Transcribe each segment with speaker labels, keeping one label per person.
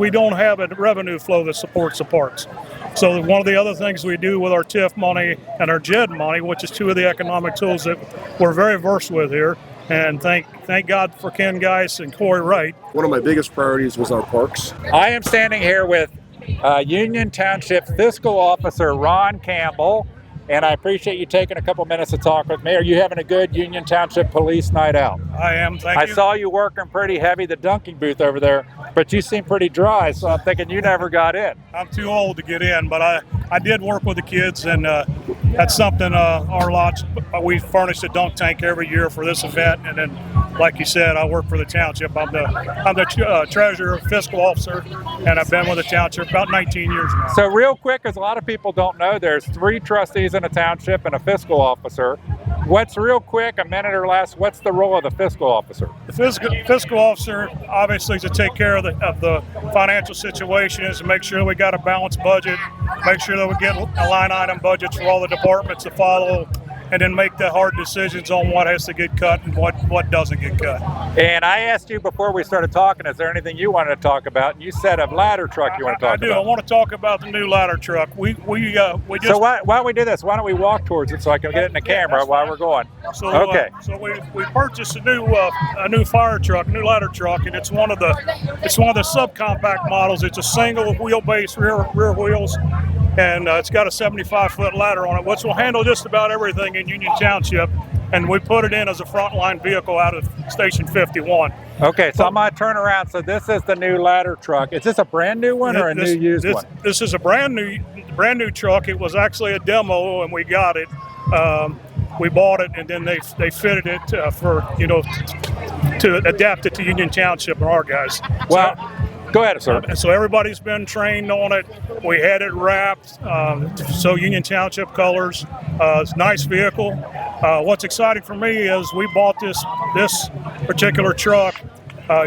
Speaker 1: We don't have a revenue flow that supports the parks. So one of the other things we do with our TIF money and our JED money, which is two of the economic tools that we're very versed with here, and thank God for Ken Geis and Corey Wright.
Speaker 2: One of my biggest priorities was our parks.
Speaker 3: I am standing here with Union Township Fiscal Officer Ron Campbell, and I appreciate you taking a couple minutes to talk with me. Are you having a good Union Township Police Night out?
Speaker 1: I am, thank you.
Speaker 3: I saw you working pretty heavy the dunking booth over there, but you seem pretty dry, so I'm thinking you never got in.
Speaker 1: I'm too old to get in, but I did work with the kids, and that's something our lodge, we furnish a dunk tank every year for this event, and then like you said, I work for the township. I'm the treasurer, fiscal officer, and I've been with the township about 19 years now.
Speaker 3: So real quick, because a lot of people don't know, there's 3 trustees in a township and a fiscal officer. What's real quick, a minute or less, what's the role of the fiscal officer?
Speaker 1: The fiscal officer obviously is to take care of the financial situations and make sure we got a balanced budget, make sure that we get line item budgets for all the departments to follow, and then make the hard decisions on what has to get cut and what doesn't get cut.
Speaker 3: And I asked you before we started talking, is there anything you wanted to talk about? And you said a ladder truck you want to talk about.
Speaker 1: I do. I want to talk about the new ladder truck. We just.
Speaker 3: So why don't we do this? Why don't we walk towards it so I can get it in the camera while we're going?
Speaker 1: So,
Speaker 3: okay.
Speaker 1: So we purchased a new fire truck, new ladder truck, and it's one of the subcompact models. It's a single wheelbase rear wheels. And it's got a 75-foot ladder on it, which will handle just about everything in Union Township. And we put it in as a frontline vehicle out of Station 51.
Speaker 3: Okay, so I'm going to turn around. So this is the new ladder truck. Is this a brand new one or a new used one?
Speaker 1: This is a brand new truck. It was actually a demo, and we got it. We bought it, and then they fitted it to adapt it to Union Township and our guys.
Speaker 3: Well. Go ahead, sir.
Speaker 1: So everybody's been trained on it. We had it wrapped, so Union Township colors. It's a nice vehicle. What's exciting for me is we bought this particular truck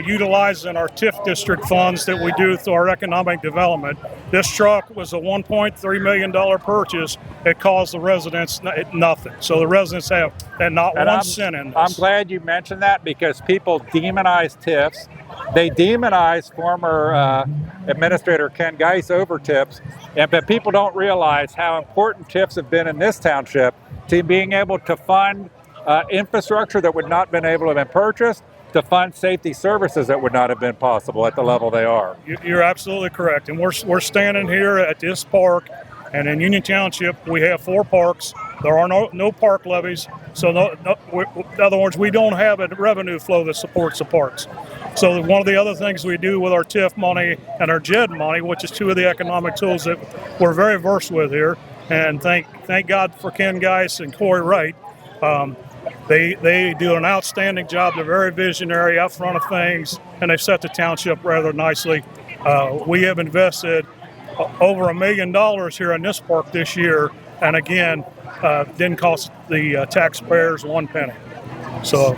Speaker 1: utilizing our TIF district funds that we do through our economic development. This truck was a $1.3 million purchase. It cost the residents nothing. So the residents have not one cent in this.
Speaker 3: I'm glad you mentioned that because people demonize TIFs. They demonize former Administrator Ken Geis over TIFs, but people don't realize how important TIFs have been in this township to being able to fund infrastructure that would not have been able to have been purchased, to fund safety services that would not have been possible at the level they are.
Speaker 1: You're absolutely correct. And we're standing here at this park, and in Union Township, we have 4 parks. There are no park levies. So in other words, we don't have a revenue flow that supports the parks. So one of the other things we do with our TIF money and our JED money, which is two of the economic tools that we're very versed with here, and thank God for Ken Geis and Corey Wright. They do an outstanding job. They're very visionary, out front of things, and they've set the township rather nicely. We have invested over $1 million here in this park this year, and again, didn't cost the taxpayers 1 penny. So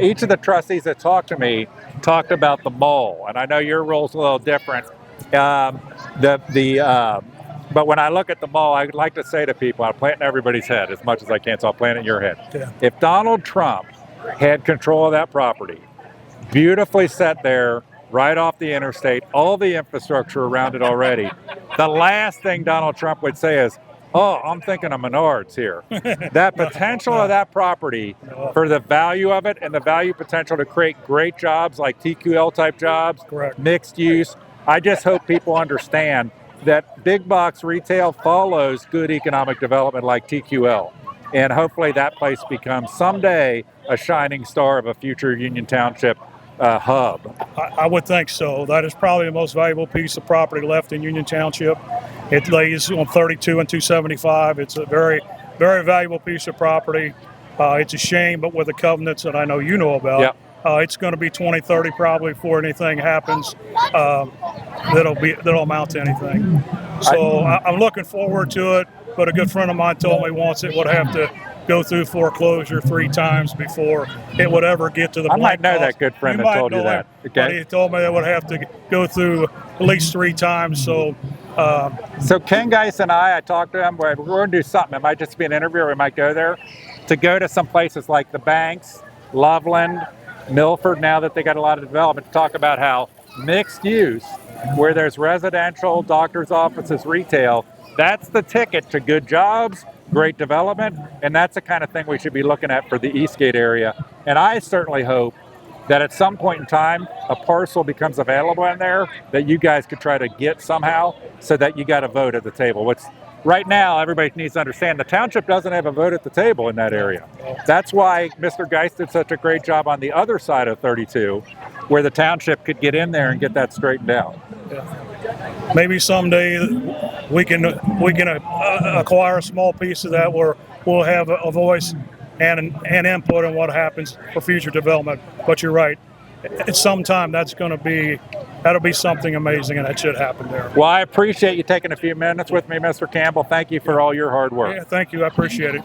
Speaker 3: each of the trustees that talked to me talked about the mall, and I know your role's a little different. But when I look at the mall, I'd like to say to people, I'm planting everybody's head as much as I can, so I'll plant it in your head.
Speaker 1: Yeah.
Speaker 3: If Donald Trump had control of that property, beautifully set there, right off the interstate, all the infrastructure around it already, the last thing Donald Trump would say is, oh, I'm thinking of Menards here. That potential of that property for the value of it and the value potential to create great jobs like TQL type jobs,
Speaker 1: correct,
Speaker 3: mixed use. I just hope people understand that big box retail follows good economic development like TQL. And hopefully that place becomes someday a shining star of a future Union Township hub.
Speaker 1: I would think so. That is probably the most valuable piece of property left in Union Township. It lays on 32 and 275. It's a very, very valuable piece of property. It's a shame, but with the covenants that I know you know about,
Speaker 3: yep.
Speaker 1: It's going to be 2030 probably before anything happens that'll amount to anything. So I'm looking forward to it, but a good friend of mine told me once it would have to go through foreclosure 3 times before it would ever get to the blank
Speaker 3: I might know
Speaker 1: cost.
Speaker 3: that good friend that told you that.
Speaker 1: Okay. He told me it would have to go through at least 3 times. So
Speaker 3: Ken Geis and I talked to him. We're going to do something. It might just be an interview, or we might go there to go to some places like the Banks, Loveland, Milford, now that they got a lot of development, to talk about how mixed use, where there's residential, doctor's offices, retail. That's the ticket to good jobs, great development, and that's the kind of thing we should be looking at for the Eastgate area. And I certainly hope that at some point in time, a parcel becomes available in there that you guys could try to get somehow, so that you got a vote at the table. What's right now, everybody needs to understand the township doesn't have a vote at the table in that area. That's why Mr. Geist did such a great job on the other side of 32, where the township could get in there and get that straightened out.
Speaker 1: Maybe someday we can acquire a small piece of that where we'll have a voice and input on what happens for future development. But you're right. At some time, that'll be something amazing, and that should happen there.
Speaker 3: Well, I appreciate you taking a few minutes with me, Mr. Campbell. Thank you for all your hard work.
Speaker 1: Yeah, thank you. I appreciate it.